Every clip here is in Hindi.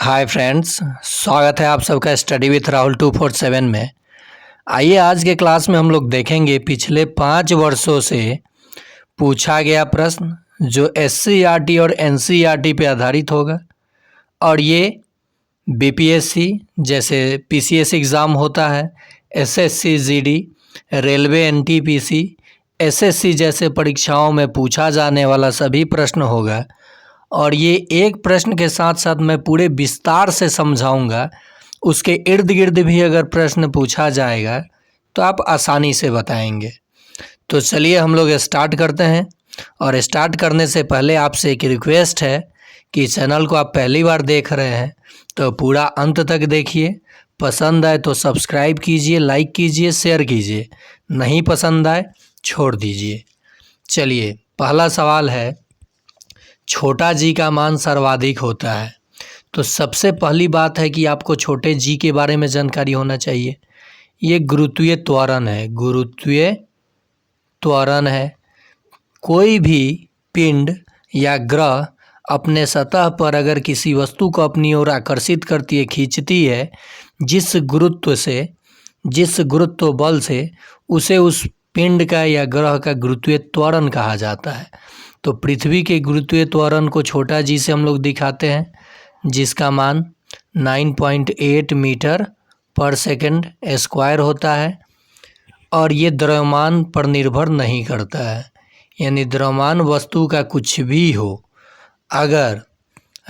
हाय फ्रेंड्स, स्वागत है आप सबका स्टडी विथ राहुल 247 में। आइए आज के क्लास में हम लोग देखेंगे पिछले 5 वर्षों से पूछा गया प्रश्न जो SCERT और NCERT पे आधारित होगा। और ये BPSC जैसे PCS एग्ज़ाम होता है, SSC GD, railway NTPC, SSC जैसे परीक्षाओं में पूछा जाने वाला सभी प्रश्न होगा। और ये एक प्रश्न के साथ साथ मैं पूरे विस्तार से समझाऊंगा। उसके इर्द गिर्द भी अगर प्रश्न पूछा जाएगा तो आप आसानी से बताएंगे। तो चलिए हम लोग स्टार्ट करते हैं। और स्टार्ट करने से पहले आपसे एक रिक्वेस्ट है कि चैनल को आप पहली बार देख रहे हैं तो पूरा अंत तक देखिए। पसंद आए तो सब्सक्राइब कीजिए, लाइक कीजिए, शेयर कीजिए। नहीं पसंद आए छोड़ दीजिए। चलिए, पहला सवाल है, छोटा जी का मान सर्वाधिक होता है। तो सबसे पहली बात है कि आपको छोटे जी के बारे में जानकारी होना चाहिए। ये गुरुत्वीय त्वरण है। गुरुत्वीय त्वरण है। कोई भी पिंड या ग्रह अपने सतह पर अगर किसी वस्तु को अपनी ओर आकर्षित करती है, खींचती है, जिस गुरुत्व बल से, उसे उस पिंड का या ग्रह का गुरुत्वीय त्वरण कहा जाता है। तो पृथ्वी के गुरुत्वीय त्वरण को छोटा जी से हम लोग दिखाते हैं, जिसका मान 9.8 मीटर पर सेकंड स्क्वायर होता है। और ये द्रव्यमान पर निर्भर नहीं करता है, यानी द्रव्यमान वस्तु का कुछ भी हो, अगर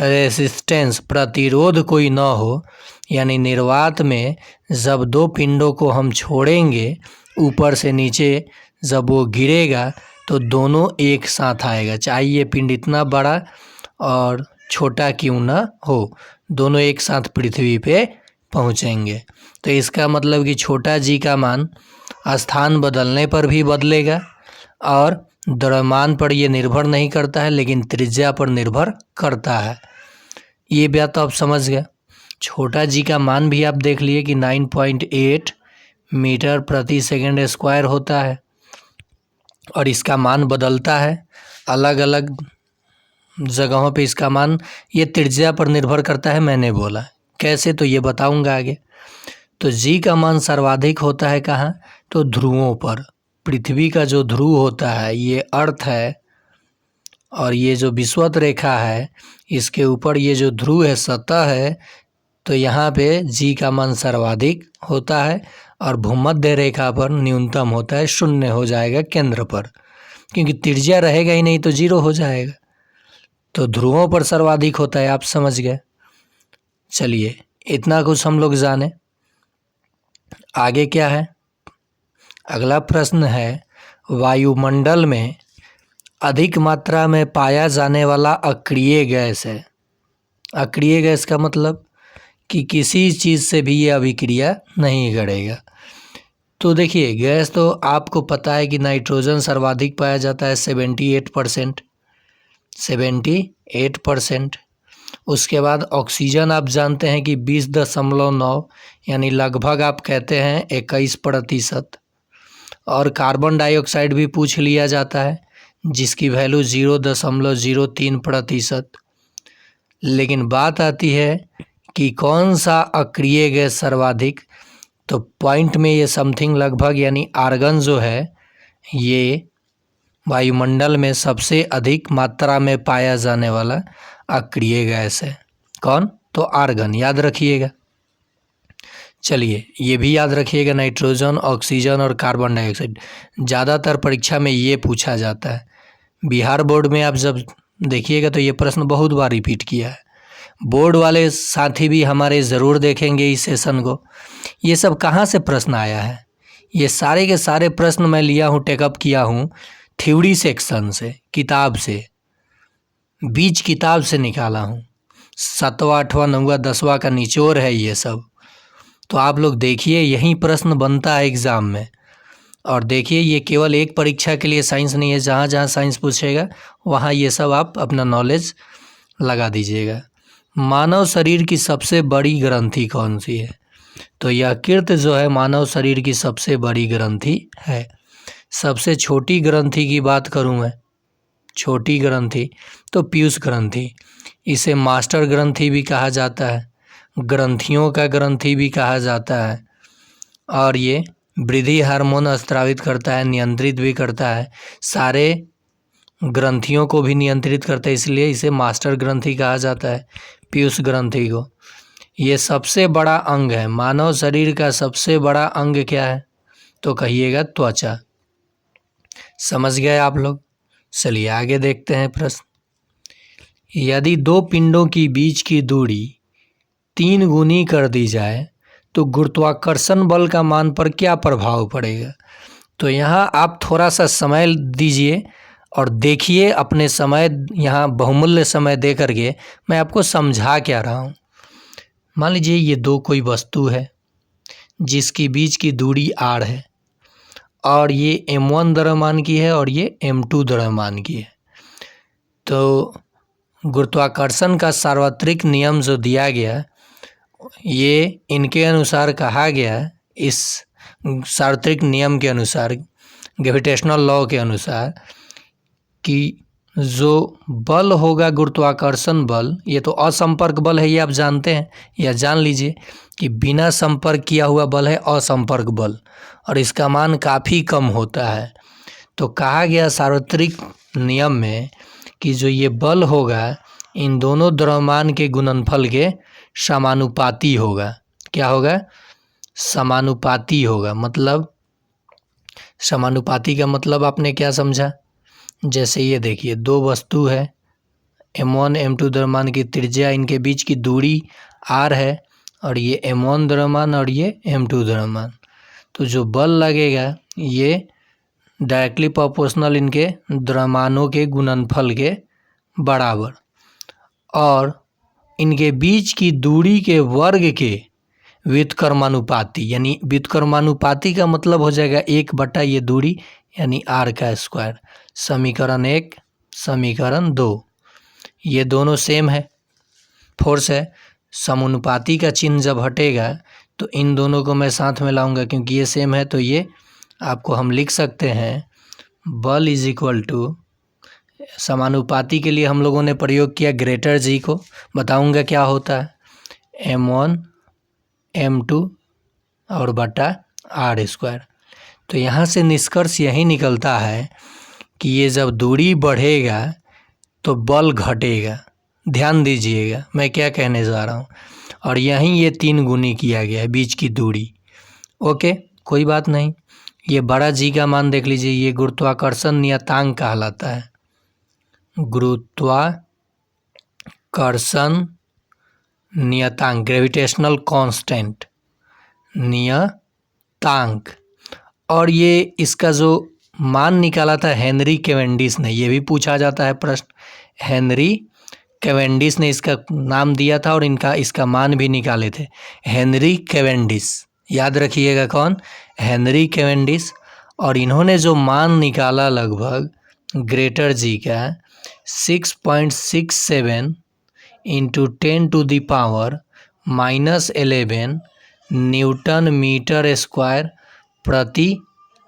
रेसिस्टेंस प्रतिरोध कोई न हो, यानी निर्वात में जब दो पिंडों को हम छोड़ेंगे ऊपर से नीचे, जब वो गिरेगा तो दोनों एक साथ आएगा, चाहे ये पिंड इतना बड़ा और छोटा क्यों ना हो, दोनों एक साथ पृथ्वी पे पहुँचेंगे। तो इसका मतलब कि छोटा जी का मान स्थान बदलने पर भी बदलेगा और द्रव्यमान पर ये निर्भर नहीं करता है, लेकिन त्रिज्या पर निर्भर करता है। ये बात तो आप समझ गए। छोटा जी का मान भी आप देख लिए कि 9.8 मीटर प्रति सेकंड स्क्वायर होता है। और इसका मान बदलता है अलग अलग जगहों पे। इसका मान ये त्रिज्या पर निर्भर करता है, मैंने बोला कैसे, तो ये बताऊंगा आगे। तो जी का मान सर्वाधिक होता है कहाँ? तो ध्रुवों पर। पृथ्वी का जो ध्रुव होता है, ये अर्थ है, और ये जो विषुवत रेखा है, इसके ऊपर ये जो ध्रुव है, सतह है, तो यहाँ पे जी का मान सर्वाधिक होता है। और भूमध्य रेखा पर न्यूनतम होता है, 0 हो जाएगा केंद्र पर, क्योंकि त्रिज्या रहेगा ही नहीं तो 0 हो जाएगा। तो ध्रुवों पर सर्वाधिक होता है, आप समझ गए। चलिए, इतना कुछ हम लोग जाने। आगे क्या है? अगला प्रश्न है, वायुमंडल में अधिक मात्रा में पाया जाने वाला अक्रिय गैस है। अक्रिय गैस का मतलब कि किसी चीज़ से भी ये अभिक्रिया नहीं करेगा। तो देखिए, गैस तो आपको पता है कि नाइट्रोजन सर्वाधिक पाया जाता है, 78%। उसके बाद ऑक्सीजन आप जानते हैं कि 20.9, यानी लगभग आप कहते हैं 21%। और कार्बन डाइऑक्साइड भी पूछ लिया जाता है, जिसकी वैल्यू 0.03%। लेकिन बात आती है कि कौन सा अक्रिय गैस सर्वाधिक, तो पॉइंट में ये समथिंग लगभग, यानी आर्गन जो है, ये वायुमंडल में सबसे अधिक मात्रा में पाया जाने वाला अक्रिय गैस है। कौन? तो आर्गन, याद रखिएगा। चलिए, ये भी याद रखिएगा, नाइट्रोजन, ऑक्सीजन और कार्बन डाइऑक्साइड। ज़्यादातर परीक्षा में ये पूछा जाता है। बिहार बोर्ड में आप जब देखिएगा तो ये प्रश्न बहुत बार रिपीट किया है। बोर्ड वाले साथी भी हमारे ज़रूर देखेंगे इस सेशन को। ये सब कहाँ से प्रश्न आया है? ये सारे के सारे प्रश्न मैं लिया हूँ, टेकअप किया हूँ थ्योरी सेक्शन से, किताब से, बीच किताब से निकाला हूँ। 7वां 8वां 9वां 10वां का निचोड़ है ये सब। तो आप लोग देखिए, यही प्रश्न बनता है एग्ज़ाम में। और देखिए, ये केवल एक परीक्षा के लिए साइंस नहीं है, जहाँ जहाँ साइंस पूछेगा वहाँ ये सब आप अपना नॉलेज लगा दीजिएगा। मानव शरीर की सबसे बड़ी ग्रंथि कौन सी है? तो यकृत जो है मानव शरीर की सबसे बड़ी ग्रंथि है। सबसे छोटी ग्रंथि की बात करूं मैं, छोटी ग्रंथि तो पीयूष ग्रंथि। इसे मास्टर ग्रंथि भी कहा जाता है, ग्रंथियों का ग्रंथि भी कहा जाता है। और ये वृद्धि हार्मोन स्रावित करता है, नियंत्रित भी करता है, सारे ग्रंथियों को भी नियंत्रित करता है, इसलिए इसे मास्टर ग्रंथि कहा जाता है पीयूष ग्रंथि को। ये सबसे बड़ा अंग है। मानव शरीर का सबसे बड़ा अंग क्या है? तो कहिएगा त्वचा। समझ गए आप लोग? चलिए आगे देखते हैं प्रश्न। यदि दो पिंडों की बीच की दूरी 3 गुनी कर दी जाए तो गुरुत्वाकर्षण बल का मान पर क्या प्रभाव पड़ेगा? तो यहाँ आप थोड़ा सा समय दीजिए और देखिए अपने समय, यहाँ बहुमूल्य समय दे करके मैं आपको समझा क्या रहा हूँ। मान लीजिए ये दो कोई वस्तु है जिसकी बीच की दूरी r है और ये m1 द्रव्यमान की है और ये m2 द्रव्यमान की है। तो गुरुत्वाकर्षण का सार्वत्रिक नियम जो दिया गया, ये इनके अनुसार कहा गया, इस सार्वत्रिक नियम के अनुसार, ग्रेविटेशनल लॉ के अनुसार, कि जो बल होगा गुरुत्वाकर्षण बल, ये तो असंपर्क बल है, ये आप जानते हैं, या जान लीजिए कि बिना संपर्क किया हुआ बल है असंपर्क बल, और इसका मान काफ़ी कम होता है। तो कहा गया सार्वत्रिक नियम में कि जो ये बल होगा इन दोनों द्रव्यमान के गुणनफल के समानुपाती होगा। क्या होगा? समानुपाती होगा। मतलब समानुपाती का मतलब आपने क्या समझा? जैसे ये देखिए दो वस्तु है, m1 m2 द्रव्यमान की त्रिज्या, इनके बीच की दूरी r है और ये m1 द्रव्यमान और ये m2 द्रव्यमान। तो जो बल लगेगा ये डायरेक्टली प्रोपोर्शनल इनके द्रव्यमानों के गुणनफल के बराबर, और इनके बीच की दूरी के वर्ग के व्युत्क्रमानुपाती। यानी व्युत्क्रमानुपाती का मतलब हो जाएगा 1 बटा ये दूरी यानी r का स्क्वायर। समीकरण 1, समीकरण 2, ये दोनों सेम है, फोर्स है। समानुपाती का चिन्ह जब हटेगा तो इन दोनों को मैं साथ में लाऊंगा, क्योंकि ये सेम है। तो ये आपको हम लिख सकते हैं बल इज इक्वल टू, समानुपाती के लिए हम लोगों ने प्रयोग किया ग्रेटर जी को, बताऊंगा क्या होता है, m1 m2 और बटा r स्क्वायर। तो यहाँ से निष्कर्ष यही निकलता है कि ये जब दूरी बढ़ेगा तो बल घटेगा। ध्यान दीजिएगा मैं क्या कहने जा रहा हूँ। और यहीं ये 3 गुनी किया गया है बीच की दूरी। ओके, कोई बात नहीं। ये बड़ा जी का मान देख लीजिए, ये गुरुत्वाकर्षण नियतांक कहलाता है। गुरुत्वाकर्षण नियतांक, ग्रेविटेशनल कांस्टेंट नियतांक। और ये इसका जो मान निकाला था हेनरी कैवेंडिश ने, ये भी पूछा जाता है प्रश्न। हेनरी कैवेंडिश ने इसका नाम दिया था और इसका मान भी निकाले थे, हेनरी कैवेंडिश। याद रखिएगा कौन? Henry Cavendish. और इन्होंने जो मान निकाला लगभग ग्रेटर जी का 6.67 इंटू 10⁻⁻11 न्यूटन मीटर स्क्वायर प्रति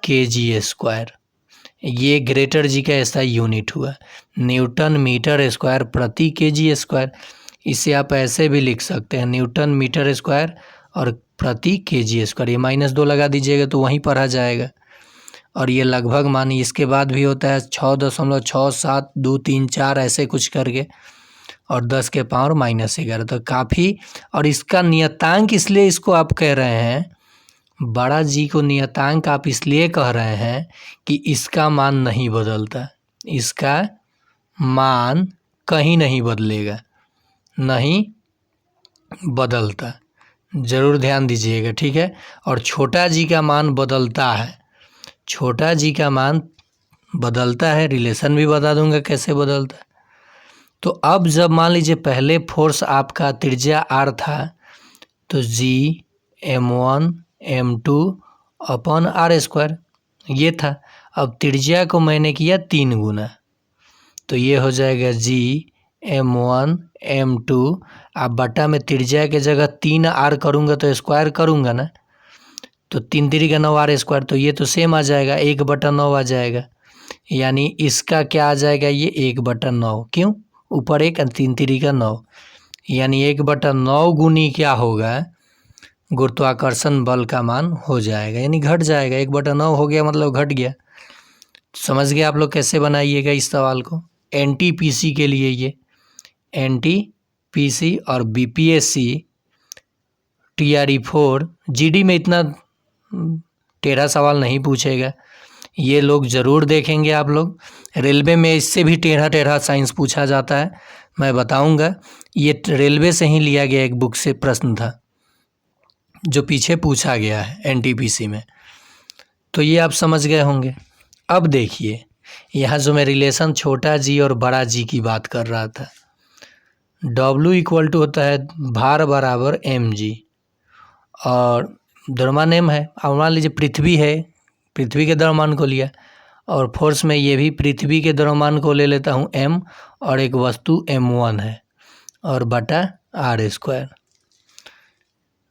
kg स्क्वायर। ये ग्रेटर जी का ऐसा यूनिट हुआ, न्यूटन मीटर स्क्वायर प्रति kg स्क्वायर। इसे आप ऐसे भी लिख सकते हैं, न्यूटन मीटर स्क्वायर और प्रति kg स्क्वायर। ये -2 लगा दीजिएगा तो वहीं पर आ जाएगा। और ये लगभग मानिए इसके बाद भी होता है 6.67234 ऐसे कुछ करके, और 10 के पावर -11। तो काफ़ी। और इसका नियतांक इसलिए इसको आप कह रहे हैं, बड़ा जी को नियतांक आप इसलिए कह रहे हैं कि इसका मान नहीं बदलता, इसका मान कहीं नहीं बदलेगा, नहीं बदलता। ज़रूर ध्यान दीजिएगा, ठीक है। और छोटा जी का मान बदलता है, छोटा जी का मान बदलता है। रिलेशन भी बता दूंगा कैसे बदलता है। तो अब जब मान लीजिए पहले फोर्स आपका त्रिज्या r था, तो g m1 m2 अपन r स्क्वायर ये था। अब त्रिज्या को मैंने किया 3 गुना, तो ये हो जाएगा g m1 m2। अब बटा में त्रिज्या के जगह 3r करूँगा तो स्क्वायर करूँगा ना, तो 3 3 का 9 r स्क्वायर। तो ये तो सेम आ जाएगा, 1/9 आ जाएगा। यानी इसका क्या आ जाएगा, ये 1/9। क्यों, ऊपर 1 और 3 तिरी का 9, यानी 1/9 गुनी क्या होगा, गुरुत्वाकर्षण बल का मान हो जाएगा, यानी घट जाएगा। 1/9 हो गया मतलब घट गया। समझ गए आप लोग कैसे बनाइएगा इस सवाल को। एनटीपीसी के लिए ये एनटीपीसी और बीपीएससी TRE4 जीडी में इतना टेढ़ा सवाल नहीं पूछेगा, ये लोग ज़रूर देखेंगे आप लोग। रेलवे में इससे भी टेढ़ा टेढ़ा साइंस पूछा जाता है, मैं बताऊंगा। ये रेलवे से ही लिया गया एक बुक से प्रश्न था जो पीछे पूछा गया है एनटीपीसी में, तो ये आप समझ गए होंगे। अब देखिए यहाँ जो मैं रिलेशन छोटा जी और बड़ा जी की बात कर रहा था, W = होता है भार बराबर mg, और द्रव्यमान m है। अब मान लीजिए पृथ्वी है, पृथ्वी के द्रव्यमान को लिया, और फोर्स में ये भी पृथ्वी के द्रव्यमान को ले लेता हूँ m, और एक वस्तु m1 है और बटा r²।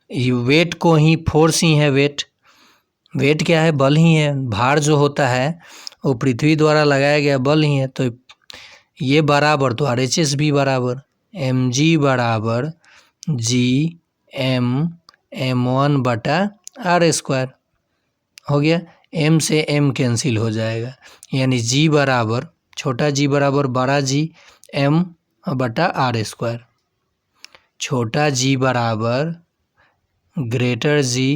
ये वेट को ही, फोर्स ही है वेट क्या है, बल ही है। भार जो होता है वो पृथ्वी द्वारा लगाया गया बल ही है। तो ये बराबर, तो RHS भी बराबर mg बराबर Gm m1 बटा r² हो गया। m से m कैंसिल हो जाएगा, यानी g बराबर, छोटा g बराबर बड़ा G m बटा r², छोटा g बराबर ग्रेटर G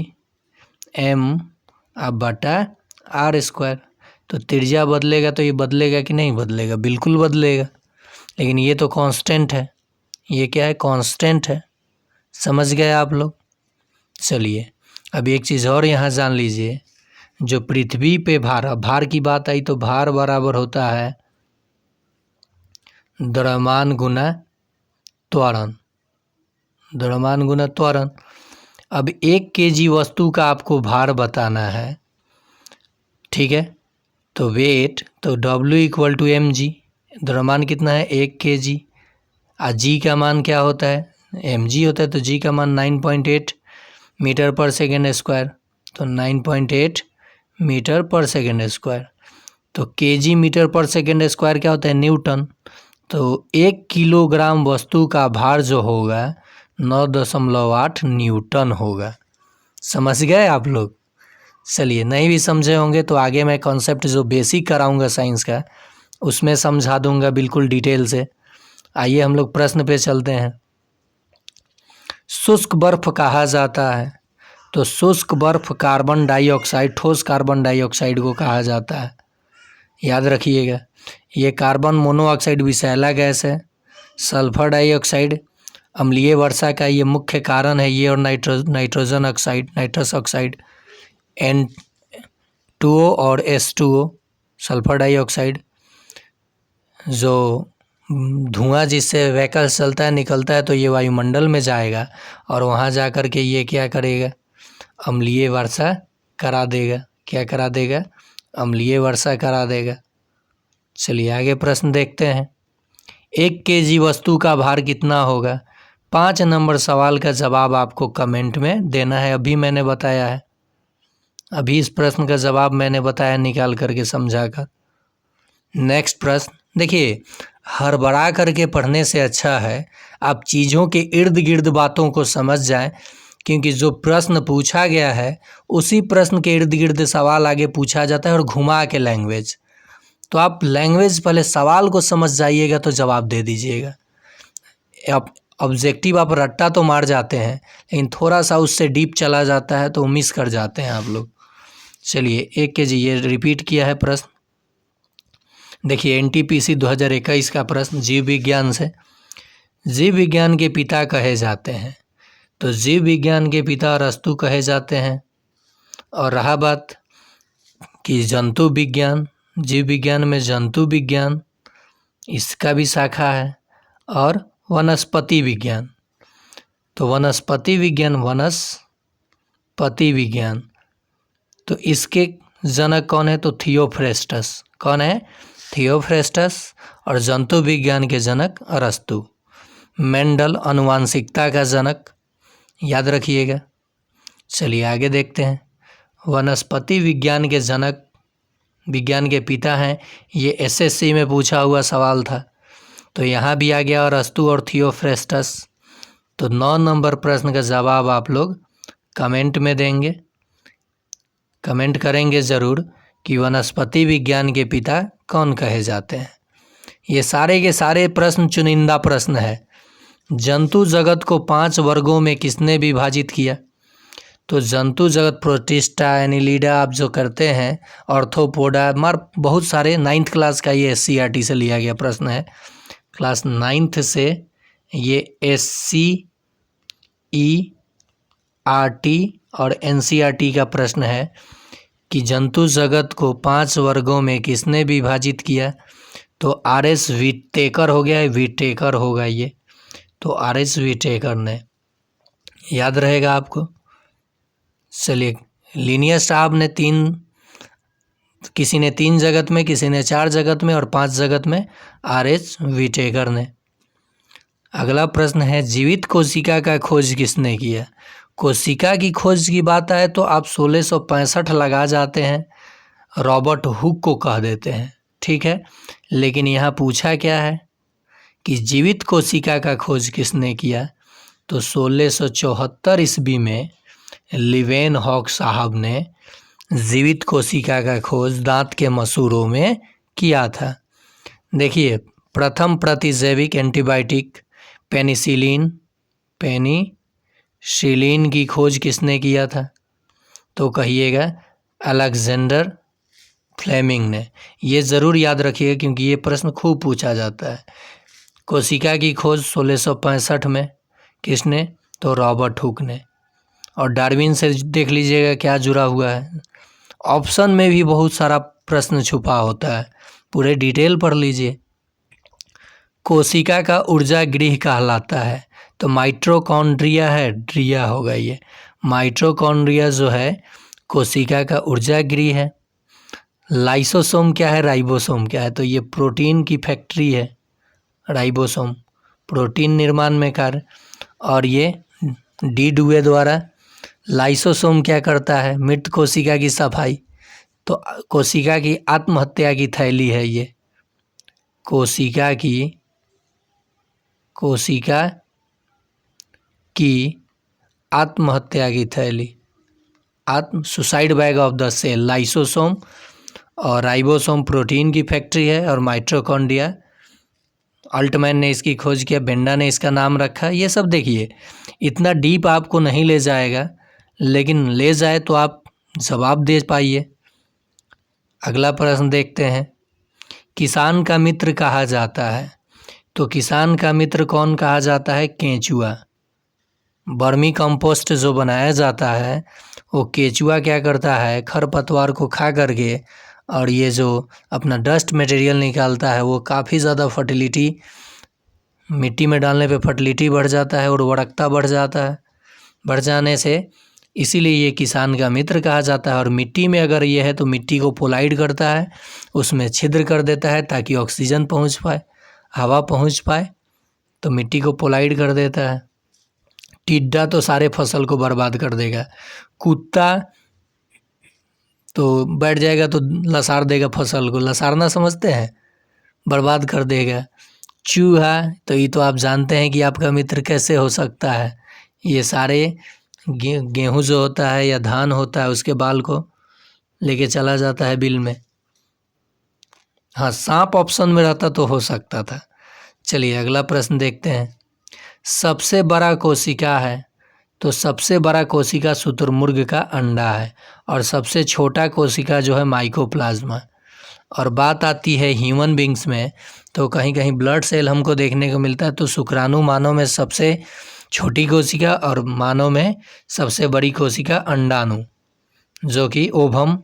m बटा r²। तो त्रिज्या बदलेगा तो ये बदलेगा कि नहीं बदलेगा, बिल्कुल बदलेगा। लेकिन ये तो कांस्टेंट है, ये क्या है, कांस्टेंट है। समझ गए आप लोग। चलिए अब एक चीज़ और यहाँ जान लीजिए, जो पृथ्वी पे भार की बात आई तो भार बराबर होता है द्रव्यमान गुना त्वरण, द्रव्यमान गुना त्वरण। अब 1 kg वस्तु का आपको भार बताना है, ठीक है, तो वेट, तो W = mg, द्रव्यमान कितना है 1 kg, और g का मान क्या होता है, mg होता है, तो g का मान 9.8 मीटर पर सेकेंड स्क्वायर, तो 9.8 मीटर पर सेकेंड स्क्वायर। तो kg मीटर पर सेकेंड स्क्वायर क्या होता है, न्यूटन। तो 1 किलोग्राम वस्तु का भार जो होगा 9.8 न्यूटन होगा। समझ गए आप लोग। चलिए, नहीं भी समझे होंगे तो आगे मैं कॉन्सेप्ट जो बेसिक कराऊंगा साइंस का उसमें समझा दूंगा बिल्कुल डिटेल से। आइए हम लोग प्रश्न पे चलते हैं। शुष्क बर्फ कहा जाता है, तो शुष्क बर्फ कार्बन डाइऑक्साइड, ठोस कार्बन डाइऑक्साइड को कहा जाता है। याद रखिएगा, ये कार्बन मोनोऑक्साइड विषैला गैस है, सल्फर डाइऑक्साइड अम्लीय वर्षा का ये मुख्य कारण है, ये और nitrogen oxide, nitrous oxide, N2O और H2O, सल्फर डाइऑक्साइड, जो धुआं जिससे व्हीकल चलता है निकलता है तो ये वायुमंडल में जाएगा और वहाँ जा कर के ये क्या करेगा, अम्लीय वर्षा करा देगा। क्या करा देगा, अम्लीय वर्षा करा देगा। चलिए आगे प्रश्न देखते हैं। 1 kg वस्तु का भार कितना होगा। 5 नंबर सवाल का जवाब आपको कमेंट में देना है। अभी मैंने बताया है, अभी इस प्रश्न का जवाब मैंने बताया निकाल करके समझा कर। नेक्स्ट प्रश्न देखिए, हड़बड़ा करके पढ़ने से अच्छा है आप चीज़ों के इर्द गिर्द बातों को समझ जाएं, क्योंकि जो प्रश्न पूछा गया है उसी प्रश्न के इर्द गिर्द सवाल आगे पूछा जाता है और घुमा के लैंग्वेज। तो आप लैंग्वेज पहले सवाल को समझ जाइएगा तो जवाब दे दीजिएगा। आप ऑब्जेक्टिव आप रट्टा तो मार जाते हैं लेकिन थोड़ा सा उससे डीप चला जाता है तो मिस कर जाते हैं आप लोग। चलिए 1 kg ये रिपीट किया है प्रश्न। देखिए NTPC 2021 का प्रश्न जीव विज्ञान से। जीव विज्ञान के पिता कहे जाते हैं, तो जीव विज्ञान के पिता अरस्तु कहे जाते हैं। और रहा बात कि जंतु विज्ञान, जीव विज्ञान में जंतु विज्ञान इसका भी शाखा है, और वनस्पति विज्ञान, तो वनस्पति विज्ञान तो इसके जनक कौन है, तो थियोफ्रेस्टस। कौन है, थियोफ्रेस्टस। और जंतु विज्ञान के जनक अरस्तु। मेंडल आनुवांशिकता का जनक, याद रखिएगा। चलिए आगे देखते हैं। वनस्पति विज्ञान के जनक विज्ञान के पिता हैं, ये एसएससी में पूछा हुआ सवाल था, तो यहाँ भी आ गया अरस्तु और थियोफ्रेस्टस। तो 9 नंबर प्रश्न का जवाब आप लोग कमेंट में देंगे, कमेंट करेंगे ज़रूर कि वनस्पति विज्ञान के पिता कौन कहे जाते हैं। ये सारे के सारे प्रश्न चुनिंदा प्रश्न है। जंतु जगत को 5 वर्गों में किसने विभाजित किया? तो जंतु जगत प्रोटिस्टा, एनिलिडा आप जो करते हैं, ऑर्थोपोडा, बहुत सारे 9th क्लास का ये SCERT से लिया गया प्रश्न है। क्लास 9th से ये SCERT और NCERT का प्रश्न है कि जंतु जगत को 5 वर्गों में किसने विभाजित किया? तो RS व्हिटेकर हो गया है, व्हिटेकर होगा ये, तो RS व्हिटेकर ने, याद रहेगा आपको। चलिए, लिनियस स्टार्ब ने किसी ने 3 जगत में, किसी ने 4 जगत में और 5 जगत में, RS व्हिटेकर ने। अगला प्रश्न है, जीवित कोशिका का खोज किसने किया? कोशिका की खोज की बात आए तो आप 1665 लगा जाते हैं, रॉबर्ट हुक को कह देते हैं, ठीक है। लेकिन यहाँ पूछा क्या है कि जीवित कोशिका का खोज किसने किया? तो 1674 ईस्वी में लीवेनहॉक साहब ने जीवित कोशिका का खोज दांत के मसूड़ों में किया था। देखिए, प्रथम प्रतिजैविक एंटीबायोटिक पेनिसिलिन की खोज किसने किया था? तो कहिएगा अलेक्जेंडर फ्लेमिंग ने। ये ज़रूर याद रखिएगा क्योंकि ये प्रश्न खूब पूछा जाता है। कोशिका की खोज 1665 में किसने? तो रॉबर्ट हुक ने। और डार्विन से देख लीजिएगा क्या जुड़ा हुआ है। ऑप्शन में भी बहुत सारा प्रश्न छुपा होता है, पूरे डिटेल पढ़ लीजिए। कोशिका का ऊर्जा गृह कहलाता है, तो माइटोकॉन्ड्रिया है, ड्रिया होगा ये। माइटोकॉन्ड्रिया जो है कोशिका का ऊर्जा गृह है। लाइसोसोम क्या है, राइबोसोम क्या है? तो ये प्रोटीन की फैक्ट्री है, राइबोसोम प्रोटीन निर्माण में कार्य। और ये डी डुए द्वारा। लाइसोसोम क्या करता है? मृत कोशिका की सफाई। तो कोशिका की आत्महत्या की थैली है ये, कोशिका की आत्महत्या की थैली, suicide bag of the cell. Lysosome और राइबोसोम प्रोटीन की फैक्ट्री है, और माइटोकॉन्ड्रिया अल्टमैन ने इसकी खोज किया, बेंडा ने इसका नाम रखा। ये सब देखिए, इतना डीप आपको नहीं ले जाएगा, लेकिन ले जाए तो आप जवाब दे पाइए। अगला प्रश्न देखते हैं, किसान का मित्र कहा जाता है? तो किसान का मित्र कौन कहा जाता है? केंचुआ। वर्मी कंपोस्ट जो बनाया जाता है वो केंचुआ क्या करता है? खरपतवार को खा करके, और ये जो अपना डस्ट मटेरियल निकालता है वो काफ़ी ज़्यादा फर्टिलिटी, मिट्टी में डालने पे फर्टिलिटी बढ़ जाता है और उर्वरकता बढ़ जाता है। बढ़ जाने से इसीलिए ये किसान का मित्र कहा जाता है। और मिट्टी में अगर ये है तो मिट्टी को पोलाइड करता है, उसमें छिद्र कर देता है ताकि ऑक्सीजन पहुंच पाए, हवा पहुंच पाए, तो मिट्टी को पोलाइड कर देता है। टिड्डा तो सारे फसल को बर्बाद कर देगा। कुत्ता तो बैठ जाएगा तो लसार देगा फसल को, लसारना समझते हैं, बर्बाद कर देगा। चूहा तो ये तो आप जानते हैं कि आपका मित्र कैसे हो सकता है। ये सारे गेहूँ जो होता है या धान होता है उसके बाल को लेके चला जाता है बिल में। हाँ, सांप ऑप्शन में रहता तो हो सकता था। चलिए अगला प्रश्न देखते हैं, सबसे बड़ा कोशिका है? तो सबसे बड़ा कोशिका शुतुरमुर्ग का अंडा है, और सबसे छोटा कोशिका जो है माइकोप्लाज्मा। और बात आती है ह्यूमन बींग्स में, तो कहीं कहीं ब्लड सेल हमको देखने को मिलता है। तो शुक्राणु मानव में सबसे छोटी कोशिका और मानव में सबसे बड़ी कोशिका अंडाणु, जो कि ओवम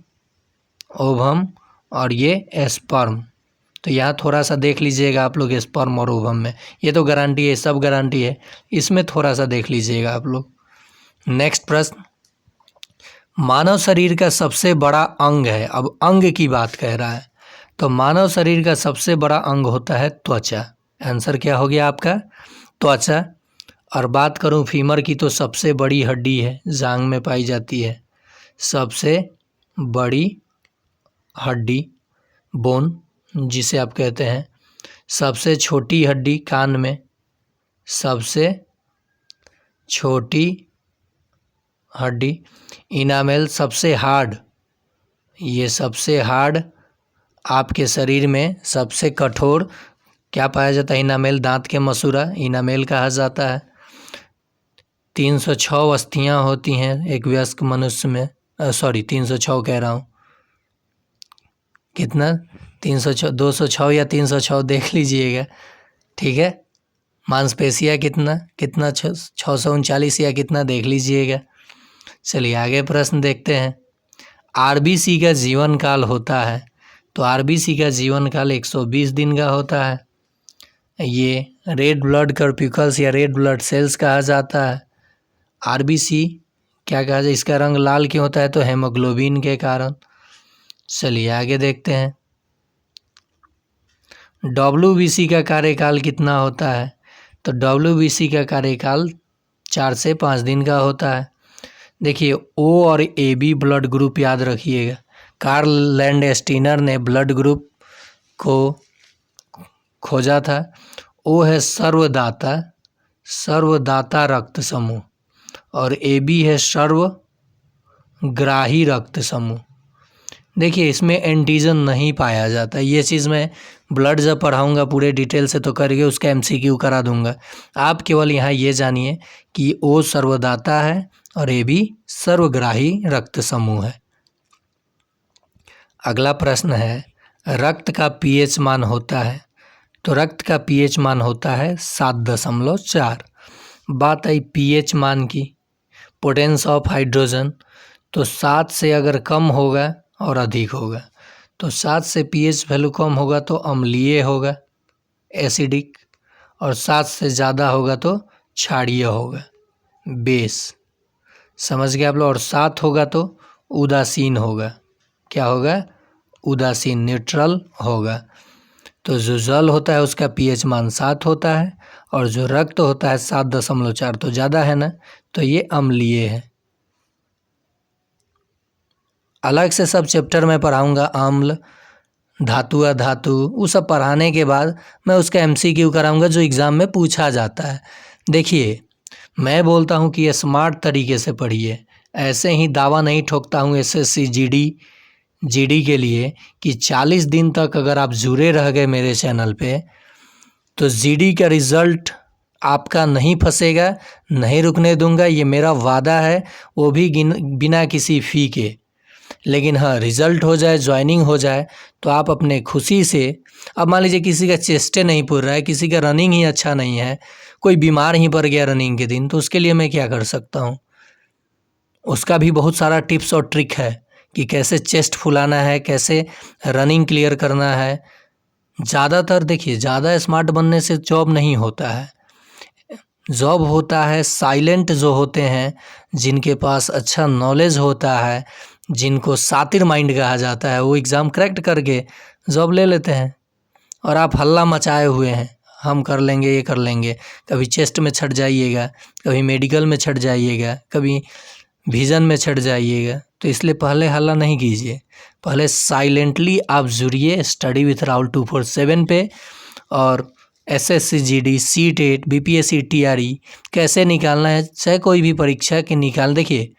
और ये स्पर्म। तो यहाँ थोड़ा सा देख लीजिएगा आप लोग, स्पर्म और ओवम में, ये तो गारंटी है, सब गारंटी है, इसमें थोड़ा सा देख लीजिएगा आप लोग। नेक्स्ट प्रश्न, मानव शरीर का सबसे बड़ा अंग है। अब अंग की बात कह रहा है, तो मानव शरीर का सबसे बड़ा अंग होता है त्वचा। आंसर क्या हो गया आपका? त्वचा। और बात करूं फीमर की, तो सबसे बड़ी हड्डी है, जांघ में पाई जाती है, सबसे बड़ी हड्डी बोन जिसे आप कहते हैं, सबसे छोटी हड्डी कान में, सबसे छोटी हड्डी। इनामेल सबसे हार्ड, ये सबसे हार्ड आपके शरीर में सबसे कठोर क्या पाया जाता है? इनामेल, दांत के मसूड़ा इनामेल कहा जाता है। 306 अस्थियां होती हैं एक वयस्क मनुष्य में, 306 कह रहा हूँ, कितना 306, 206 या 306 देख लीजिएगा, ठीक है। मांसपेशियाँ कितना 639 या कितना देख लीजिएगा। चलिए आगे प्रश्न देखते हैं। आरबीसी का जीवन काल होता है, तो आरबीसी का जीवन काल 120 दिन का होता है। ये रेड ब्लड कर्पिकल्स या रेड ब्लड सेल्स कहा जाता है। आरबीसी क्या कहा जाए, इसका रंग लाल क्यों होता है? तो हेमोग्लोबिन के कारण। चलिए आगे देखते हैं। डब्ल्यूबीसी का कार्यकाल कितना होता है? तो डब्ल्यूबीसी का कार्यकाल 4 से 5 दिन का होता है। देखिए ओ और ए बी ब्लड ग्रुप याद रखिएगा। कार्ल लैंडस्टीनर ने ब्लड ग्रुप को खोजा था। ओ है सर्वदाता रक्त समूह और ए बी है सर्वग्राही रक्त समूह। देखिए इसमें एंटीजन नहीं पाया जाता। ये चीज़ मैं ब्लड जब पढ़ाऊँगा पूरे डिटेल से तो करके उसका एमसीक्यू करा दूंगा। आप केवल यहाँ ये जानिए कि ओ सर्वदाता है और ए बी सर्वग्राही रक्त समूह है। अगला प्रश्न है, रक्त का पीएच मान होता है, तो रक्त का पीएच मान होता है 7.4। बात आई पीएच मान की, पोटेंस ऑफ हाइड्रोजन, तो 7 से अगर कम होगा और अधिक होगा, तो 7 से पीएच वैल्यू कम होगा तो अम्लीय होगा, एसिडिक, और 7 से ज़्यादा होगा तो क्षारीय होगा, बेस। समझ गए आप लोग? और 7 होगा तो उदासीन होगा। क्या होगा? उदासीन, न्यूट्रल होगा। तो जो जल होता है उसका पीएच मान 7 होता है और जो रक्त होता है 7.4, तो ज़्यादा है ना, तो ये अम्लीय है। अलग से सब चैप्टर में पढ़ाऊँगा, अम्ल, धातु अधातु, वो सब पढ़ाने के बाद मैं उसका एमसीक्यू कराऊँगा जो एग्ज़ाम में पूछा जाता है। देखिए मैं बोलता हूँ कि ये स्मार्ट तरीके से पढ़िए, ऐसे ही दावा नहीं ठोकता हूँ एसएससी जीडी के लिए कि 40 दिन तक अगर आप जुड़े रह गए मेरे चैनल पे तो जीडी का रिज़ल्ट आपका नहीं फंसेगा, नहीं रुकने दूंगा, ये मेरा वादा है, वो भी बिना किसी फ़ी के। लेकिन हाँ, रिज़ल्ट हो जाए, ज्वाइनिंग हो जाए तो आप अपने खुशी से, अब मान लीजिए किसी का चेस्टे नहीं पूर रहा है, किसी का रनिंग ही अच्छा नहीं है, कोई बीमार ही पड़ गया रनिंग के दिन, तो उसके लिए मैं क्या कर सकता हूँ? उसका भी बहुत सारा टिप्स और ट्रिक है कि कैसे चेस्ट फुलाना है, कैसे रनिंग क्लियर करना है। ज़्यादातर देखिए, ज़्यादा स्मार्ट बनने से जॉब नहीं होता है। जॉब होता है साइलेंट जो होते हैं, जिनके पास अच्छा नॉलेज होता है, जिनको शातिर माइंड कहा जाता है, वो एग्ज़ाम क्रैक्ट करके जॉब ले लेते हैं। और आप हल्ला मचाए हुए हैं, हम कर लेंगे, ये कर लेंगे, कभी चेस्ट में छट जाइएगा, कभी मेडिकल में छट जाइएगा, कभी विज़न में छट जाइएगा। तो इसलिए पहले हल्ला नहीं कीजिए, पहले साइलेंटली आप जुड़िए स्टडी विथ राहुल 247 पे। और SSC GD, CTET, BPSC, TRE कैसे निकालना है, चाहे कोई भी परीक्षा के निकाल। देखिए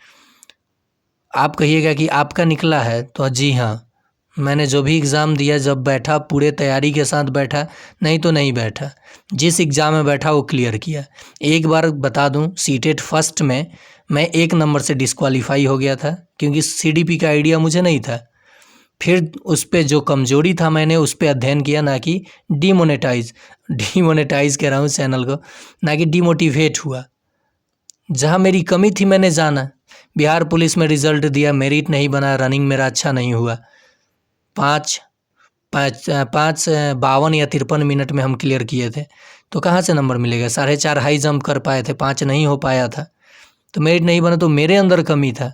आप कहिएगा कि आपका निकला है, तो जी हाँ, मैंने जो भी एग्ज़ाम दिया, जब बैठा पूरे तैयारी के साथ बैठा, नहीं तो नहीं बैठा, जिस एग्ज़ाम में बैठा वो क्लियर किया। एक बार बता दूं, सीटेट फर्स्ट में मैं 1 नंबर से डिस्क्वालीफाई हो गया था क्योंकि सीडीपी का आइडिया मुझे नहीं था। फिर उस पे जो कमजोरी था मैंने उस पे अध्ययन किया, ना कि डीमोनेटाइज कह रहा हूँ चैनल को, ना कि डीमोटिवेट हुआ। जहाँ मेरी कमी थी मैंने जाना। बिहार पुलिस में रिज़ल्ट दिया, मेरिट नहीं बना, रनिंग मेरा अच्छा नहीं हुआ, 52 या 53 मिनट में हम क्लियर किए थे, तो कहाँ से नंबर मिलेगा? 4.5 हाई जंप कर पाए थे, 5 नहीं हो पाया था, तो मेरिट नहीं बना, तो मेरे अंदर कमी था।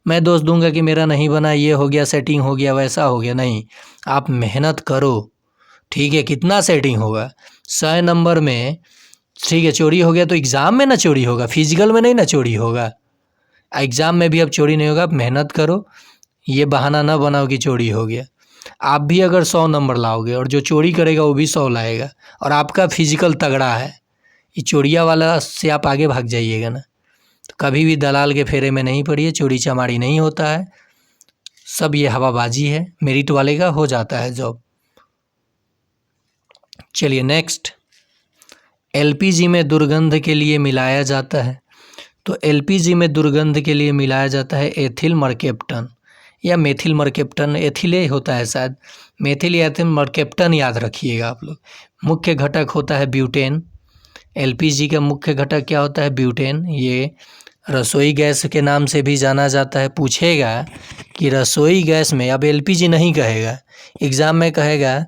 मैं दोष दूंगा कि मेरा नहीं बना, ये हो गया, सेटिंग हो गया, वैसा हो गया, नहीं। आप मेहनत करो, ठीक है। कितना सेटिंग होगा? 100 नंबर में, ठीक है, चोरी हो गया तो एग्ज़ाम में ना चोरी होगा, फिजिकल में नहीं ना चोरी होगा, एग्ज़ाम में भी अब चोरी नहीं होगा। आप मेहनत करो, ये बहाना ना बनाओ कि चोरी हो गया। आप भी अगर 100 नंबर लाओगे और जो चोरी करेगा वो भी 100 लाएगा और आपका फिजिकल तगड़ा है, ये चोरिया वाला से आप आगे भाग जाइएगा ना। तो कभी भी दलाल के फेरे में नहीं पड़िए, चोरी चमारी नहीं होता है, सब ये हवाबाजी है। मेरिट वाले का हो जाता है जॉब। चलिए नेक्स्ट, एलपीजी में दुर्गंध के लिए मिलाया जाता है। तो एलपीजी में दुर्गंध के लिए मिलाया जाता है एथिल मर्केप्टन या मेथिल मर्केप्टन, एथिल ही होता है शायद, मेथिल या एथिल मर्केप्टन याद रखिएगा आप लोग। मुख्य घटक होता है ब्यूटेन। एलपीजी का मुख्य घटक क्या होता है? ब्यूटेन। ये रसोई गैस के नाम से भी जाना जाता है। पूछेगा कि रसोई गैस में, अब एलपीजी नहीं कहेगा, एग्ज़ाम में कहेगा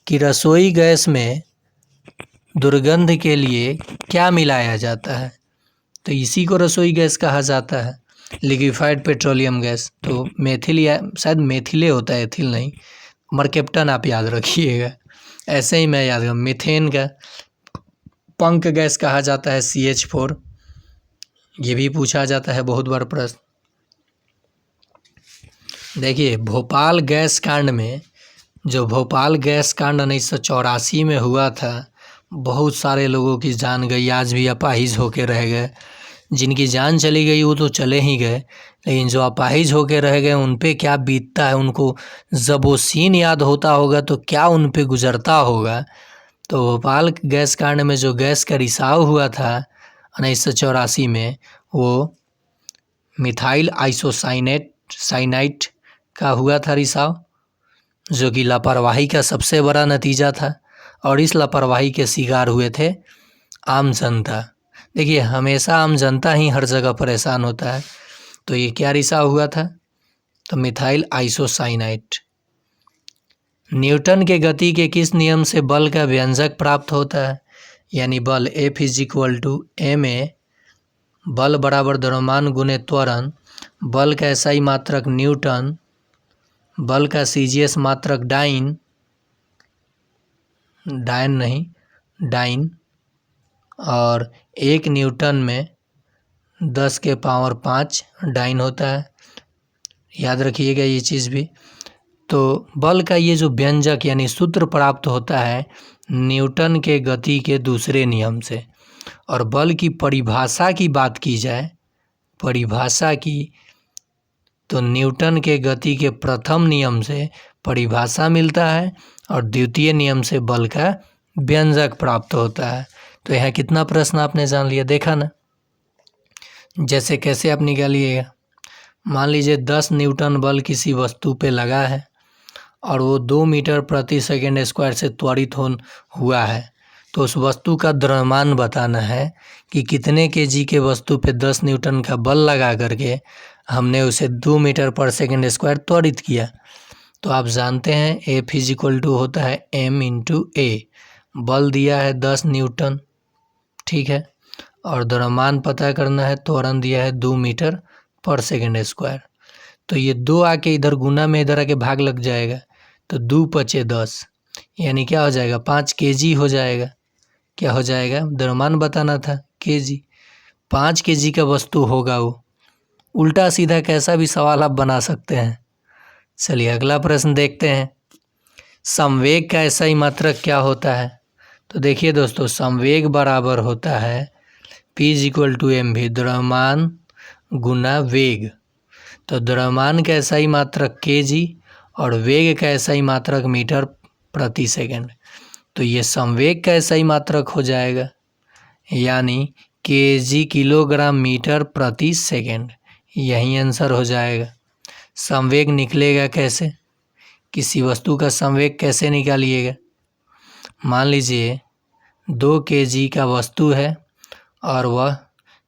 कि रसोई गैस में दुर्गंध के लिए क्या मिलाया जाता है, तो इसी को रसोई गैस कहा जाता है, लिक्विफाइड पेट्रोलियम गैस। तो मेथिल या शायद मेथिले होता है, एथिल नहीं। मर्केप्टन आप याद रखिएगा, ऐसे ही मैं याद रखूँ। मीथेन का पंख गैस कहा जाता है CH4, ये भी पूछा जाता है बहुत बार प्रश्न। देखिए भोपाल गैस कांड में, जो भोपाल गैस कांड 1984 में हुआ था, बहुत सारे लोगों की जान गई, आज भी अपाहिज होके रह गए। जिनकी जान चली गई वो तो चले ही गए, लेकिन जो अपाहिज होके रह गए उन पे क्या बीतता है, उनको जब वो सीन याद होता होगा तो क्या उन पे गुजरता होगा। तो भोपाल गैस कांड में जो गैस का रिसाव हुआ था 1984 में, वो मिथाइल आइसोसाइनेट का हुआ था रिसाव, जो कि लापरवाही का सबसे बड़ा नतीजा था। और इस लापरवाही के शिकार हुए थे आम जनता। देखिए हमेशा आम जनता ही हर जगह परेशान होता है। तो ये क्या रिसाव हुआ था? तो मिथाइल आइसोसाइनेट। न्यूटन के गति के किस नियम से बल का व्यंजक प्राप्त होता है? यानी बल F = ma, बल बराबर द्रव्यमान गुने त्वरण, बल का SI मात्रक न्यूटन, बल का CGS मात्रक डाइन और 1 न्यूटन में 10⁵ डाइन होता है। याद रखिएगा ये चीज़ भी। तो बल का ये जो व्यंजक यानी सूत्र प्राप्त होता है न्यूटन के गति के दूसरे नियम से। और बल की परिभाषा की बात की जाए, परिभाषा की, तो न्यूटन के गति के प्रथम नियम से परिभाषा मिलता है और द्वितीय नियम से बल का व्यंजक प्राप्त होता है। तो यहाँ कितना प्रश्न आपने जान लिया, देखा ना। जैसे कैसे आप निकालिएगा, मान लीजिए 10 न्यूटन बल किसी वस्तु पे लगा है और वो 2 मीटर प्रति सेकेंड स्क्वायर से त्वरित हुआ है, तो उस वस्तु का द्रव्यमान बताना है कि कितने केजी के वस्तु पे 10 न्यूटन का बल लगा करके हमने उसे 2 मीटर पर सेकेंड स्क्वायर त्वरित किया। तो आप जानते हैं F = होता है m × a। बल दिया है 10 न्यूटन, ठीक है, और द्रव्यमान पता करना है, त्वरण दिया है 2 मीटर पर सेकेंड स्क्वायर। तो ये 2 आके इधर गुना में इधर आके भाग लग जाएगा, तो 2 × 5 = 10, यानी क्या हो जाएगा? 5 केजी हो जाएगा। क्या हो जाएगा? द्रव्यमान बताना था, केजी। 5 केजी का वस्तु होगा वो। उल्टा सीधा कैसा भी सवाल आप बना सकते हैं। चलिए अगला प्रश्न देखते हैं। संवेग का SI मात्रक क्या होता है? तो देखिए दोस्तों, संवेग बराबर होता है P = mv, द्रव्यमान गुना वेग। तो द्रव्यमान का SI मात्रक kg और वेग का SI मात्रक मीटर प्रति सेकेंड। तो ये संवेग का SI मात्रक हो जाएगा, यानी kg किलोग्राम मीटर प्रति सेकेंड। यही आंसर हो जाएगा। संवेग निकलेगा कैसे? किसी वस्तु का संवेग कैसे निकालिएगा? मान लीजिए 2 kg का वस्तु है और वह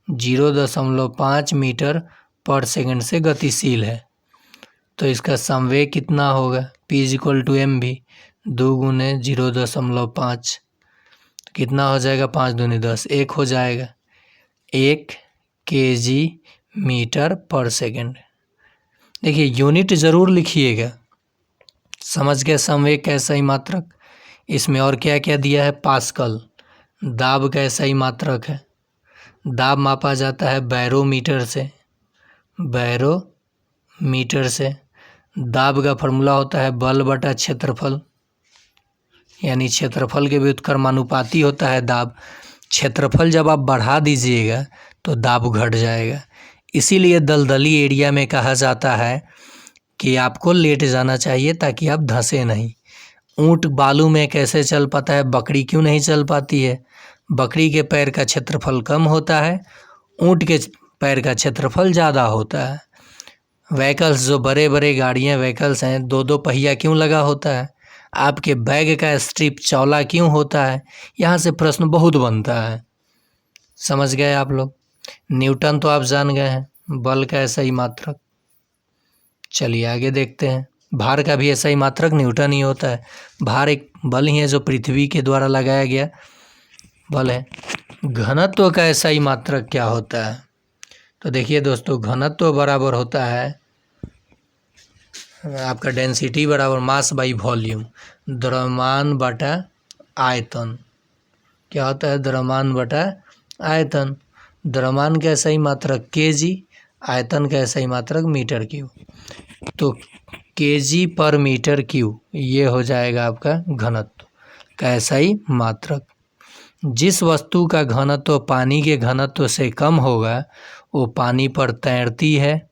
0.5 मीटर पर सेकेंड से गतिशील है, तो इसका संवेग कितना होगा? P = mv, 2 × 0.5, कितना हो जाएगा? 5 दूनी 10, 1 हो जाएगा। 1 kg मीटर पर सेकेंड। देखिए यूनिट ज़रूर लिखिएगा। समझ गए संवेग का SI मात्रक। इसमें और क्या क्या दिया है? पास्कल। दाब का SI मात्रक है। दाब मापा जाता है बैरोमीटर से, बैरोमीटर से। दाब का फॉर्मूला होता है बल बटा क्षेत्रफल, यानी क्षेत्रफल के व्युत्क्रमानुपाती होता है दाब। क्षेत्रफल जब आप बढ़ा दीजिएगा तो दाब घट जाएगा। इसीलिए दलदली एरिया में कहा जाता है कि आपको लेट जाना चाहिए ताकि आप धंसे नहीं। ऊंट बालू में कैसे चल पाता है, बकरी क्यों नहीं चल पाती है? बकरी के पैर का क्षेत्रफल कम होता है, ऊंट के पैर का क्षेत्रफल ज़्यादा होता है। व्हीकल्स, जो बड़े बड़े गाड़ियाँ व्हीकल्स हैं, दो दो पहिया क्यों लगा होता है? आपके बैग का स्ट्रिप चौड़ा क्यों होता है? यहाँ से प्रश्न बहुत बनता है। समझ गए आप लोग? न्यूटन तो आप जान गए हैं, बल का ऐसा ही मात्रक। चलिए आगे देखते हैं। भार का भी ऐसा ही मात्रक न्यूटन ही होता है। भार एक बल ही है जो पृथ्वी के द्वारा लगाया गया बल है। घनत्व का ऐसा ही मात्रक क्या होता है? तो देखिए दोस्तों, घनत्व बराबर होता है आपका डेंसिटी बराबर मास बाई वॉल्यूम, द्रव्यमान बटा आयतन। क्या होता है? द्रव्यमान बटा आयतन। द्रव्यमान का ऐसा ही मात्रक केजी, आयतन का ऐसा ही मात्रक मीटर क्यूब। तो केजी पर मीटर क्यूब ये हो जाएगा आपका घनत्व का ऐसा ही मात्रक। जिस वस्तु का घनत्व पानी के घनत्व से कम होगा वो पानी पर तैरती है,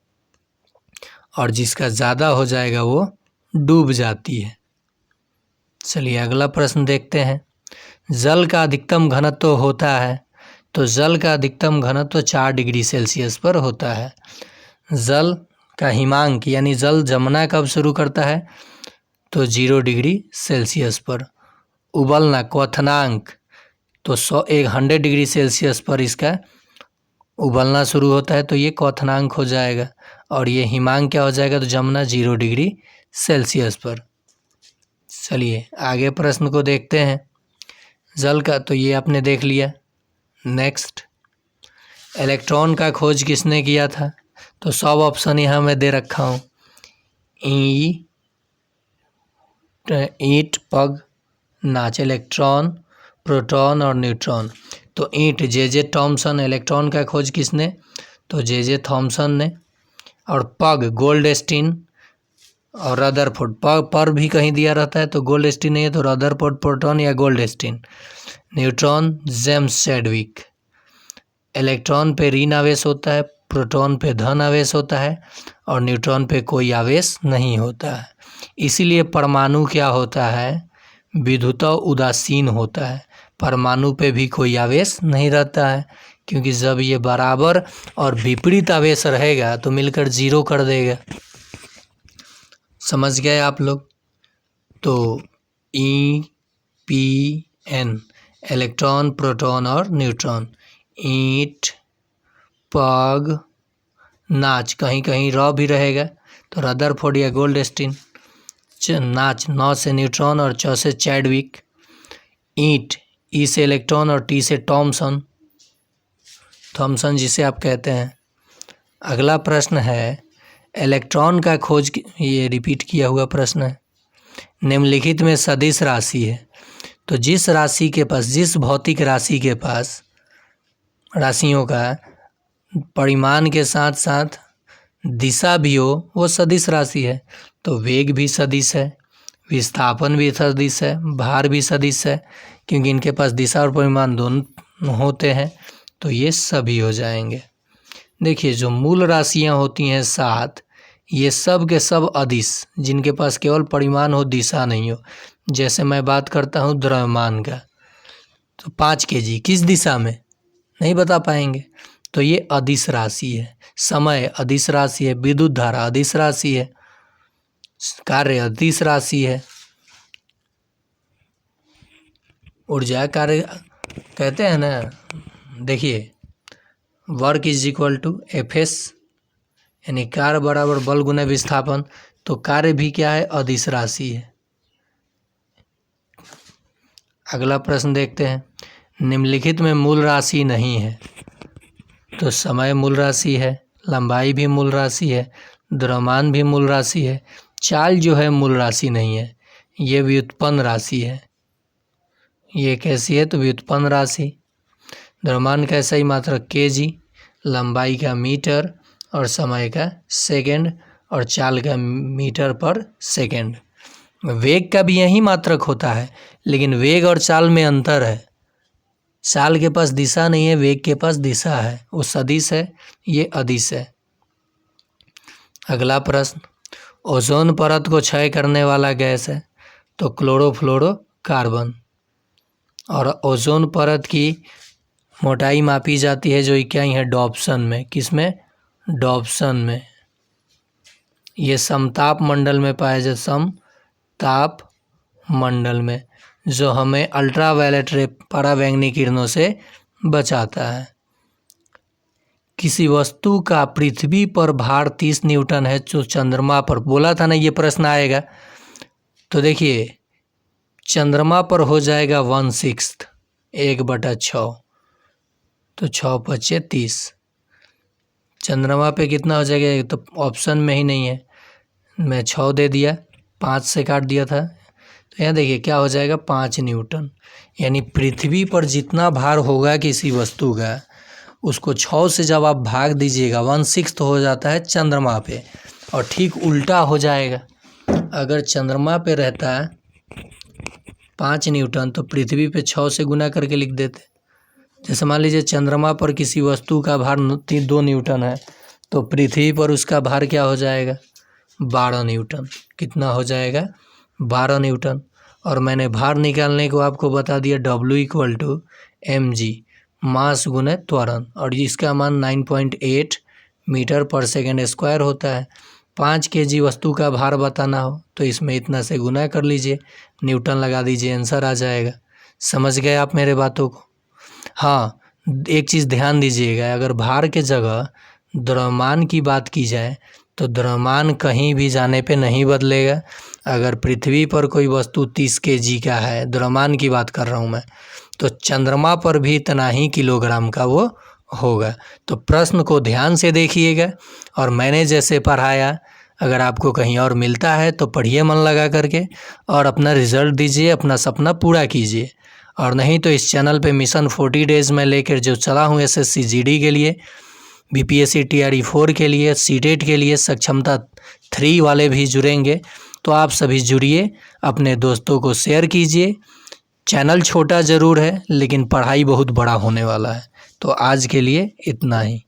और जिसका ज़्यादा हो जाएगा वो डूब जाती है। चलिए अगला प्रश्न देखते हैं। जल का अधिकतम घनत्व होता है, तो जल का अधिकतम घनत्व 4 डिग्री सेल्सियस पर होता है। जल का हिमांक यानी जल जमना कब शुरू करता है? तो 0 डिग्री सेल्सियस पर। उबलना क्वथनांक तो 100 डिग्री सेल्सियस पर इसका उबलना शुरू होता है, तो ये क्वथनांक हो जाएगा। और ये हिमांक क्या हो जाएगा? तो जमना 0 डिग्री सेल्सियस पर। चलिए आगे प्रश्न को देखते हैं। जल का तो ये आपने देख लिया। नेक्स्ट, इलेक्ट्रॉन का खोज किसने किया था? तो सब ऑप्शन यहाँ मैं दे रखा हूँ। ईंट, पग, नाच। इलेक्ट्रॉन, प्रोटॉन और न्यूट्रॉन। तो ईंट जे थॉमसन। इलेक्ट्रॉन का खोज किसने? तो जे थॉमसन ने। और पग गोल्डस्टीन और रदरफोर्ड। पग पर भी कहीं दिया रहता है तो गोल्डस्टीन नहीं है, तो रदरफोर्ड, प्रोटॉन या Goldstein. Neutron James Chadwick. Electron पे ऋण आवेश होता है, प्रोटॉन पे धन आवेश होता है, और न्यूट्रॉन पे कोई आवेश नहीं होता है। इसीलिए परमाणु क्या होता है? विद्युत उदासीन होता है। परमाणु पे भी कोई आवेश नहीं रहता है, क्योंकि जब ये बराबर और विपरीत आवेश रहेगा तो मिलकर 0 कर देगा। समझ गए आप लोग? तो EPN इलेक्ट्रॉन, प्रोटॉन और न्यूट्रॉन। ईंट, पग, नाच, कहीं कहीं रॉ भी रहेगा तो रदरफोर्ड या गोल्डस्टीन। नाच 9 से न्यूट्रॉन और 4 से चैडविक। ईंट ई से इलेक्ट्रॉन और टी से थॉमसन, जिसे आप कहते हैं। अगला प्रश्न है, इलेक्ट्रॉन का खोज, ये रिपीट किया हुआ प्रश्न है। निम्नलिखित में सदिश राशि है, तो जिस राशि के पास, जिस भौतिक राशि के पास राशियों का परिमाण के साथ साथ दिशा भी हो वो सदिश राशि है। तो वेग भी सदिश है, विस्थापन भी सदिश है, भार भी सदिश है, क्योंकि इनके पास दिशा और परिमाण दोनों होते हैं, तो ये सभी हो जाएंगे। देखिए जो मूल राशियां होती हैं 7, ये सब के सब अदिश, जिनके पास केवल परिमाण हो, दिशा नहीं हो। जैसे मैं बात करता हूँ द्रव्यमान का, तो 5 kg किस दिशा में, नहीं बता पाएंगे, तो ये अदिश राशि है। समय अदिश राशि है, विद्युत धारा अदिश राशि है, कार्य अदिश राशि है, ऊर्जा कार्य कहते हैं ना। देखिए work is equal to Fs, यानी कार्य बराबर बल गुना विस्थापन, तो कार्य भी क्या है? अदिश राशि है। अगला प्रश्न देखते हैं। निम्नलिखित में मूल राशि नहीं है, तो समय मूल राशि है, लंबाई भी मूल राशि है, द्रव्यमान भी मूल राशि है, चाल जो है मूल राशि नहीं है, ये व्युत्पन्न राशि है। ये कैसी है? तो व्युत्पन्न राशि। द्रव्यमान का ऐसा ही मात्रक kg, लंबाई का मीटर और समय का सेकंड और चाल का मीटर पर सेकेंड। वेग का भी यही मात्रक होता है, लेकिन वेग और चाल में अंतर है। चाल के पास दिशा नहीं है, वेग के पास दिशा है। वो सदिश है, ये अदिश है। अगला प्रश्न, ओजोन परत को क्षय करने वाला गैस है तो क्लोरोफ्लोरोकार्बन। और ओजोन परत की मोटाई मापी जाती है जो इकाई है डॉप्सन में। किसमें? डॉप्सन में। ये समताप मंडल में पाया जाए, समताप मंडल में, जो हमें अल्ट्रावायलेट रे पराबैंगनी किरणों से बचाता है। किसी वस्तु का पृथ्वी पर भार 30 न्यूटन है जो चंद्रमा पर, बोला था ना ये प्रश्न आएगा, तो देखिए चंद्रमा पर हो जाएगा 1/6, 1/6, तो 6 × 30। चंद्रमा पे कितना हो जाएगा? तो ऑप्शन में ही नहीं है, मैं 6 दे दिया, 5 से काट दिया था, तो यहाँ देखिए क्या हो जाएगा, 5 न्यूटन। यानी पृथ्वी पर जितना भार होगा किसी वस्तु का, उसको 6 से जब आप भाग दीजिएगा 1/6 हो जाता है चंद्रमा पे। और ठीक उल्टा हो जाएगा, अगर चंद्रमा पे रहता है 5 न्यूटन तो पृथ्वी पे 6 से गुना करके लिख देते। जैसे मान लीजिए चंद्रमा पर किसी वस्तु का भार 2 न्यूटन है तो पृथ्वी पर उसका भार क्या हो जाएगा? 12 न्यूटन। कितना हो जाएगा? 12 न्यूटन। और मैंने भार निकालने को आपको बता दिया, W = mg, मास गुने त्वरण, और इसका मान 9.8 मीटर पर सेकेंड स्क्वायर होता है। 5 kg वस्तु का भार बताना हो तो इसमें इतना से गुना कर लीजिए, न्यूटन लगा दीजिए, आंसर आ जाएगा। समझ गए आप मेरे बातों को? हाँ, एक चीज़ ध्यान दीजिएगा, अगर भार के जगह द्रव्यमान की बात की जाए तो द्रव्यमान कहीं भी जाने पे नहीं बदलेगा। अगर पृथ्वी पर कोई वस्तु 30 kg का है, द्रव्यमान की बात कर रहा हूँ मैं, तो चंद्रमा पर भी इतना ही किलोग्राम का वो होगा। तो प्रश्न को ध्यान से देखिएगा, और मैंने जैसे पढ़ाया अगर आपको कहीं और मिलता है तो पढ़िए मन लगा करके, और अपना रिजल्ट दीजिए, अपना सपना पूरा कीजिए। और नहीं तो इस चैनल पे मिशन 40 डेज़ में लेकर जो चला हूँ SSC GD के लिए, BPSC TRE 4 के लिए, CTET के लिए, सक्षमता 3 वाले भी जुड़ेंगे। तो आप सभी जुड़िए, अपने दोस्तों को शेयर कीजिए। चैनल छोटा ज़रूर है लेकिन पढ़ाई बहुत बड़ा होने वाला है। तो आज के लिए इतना ही।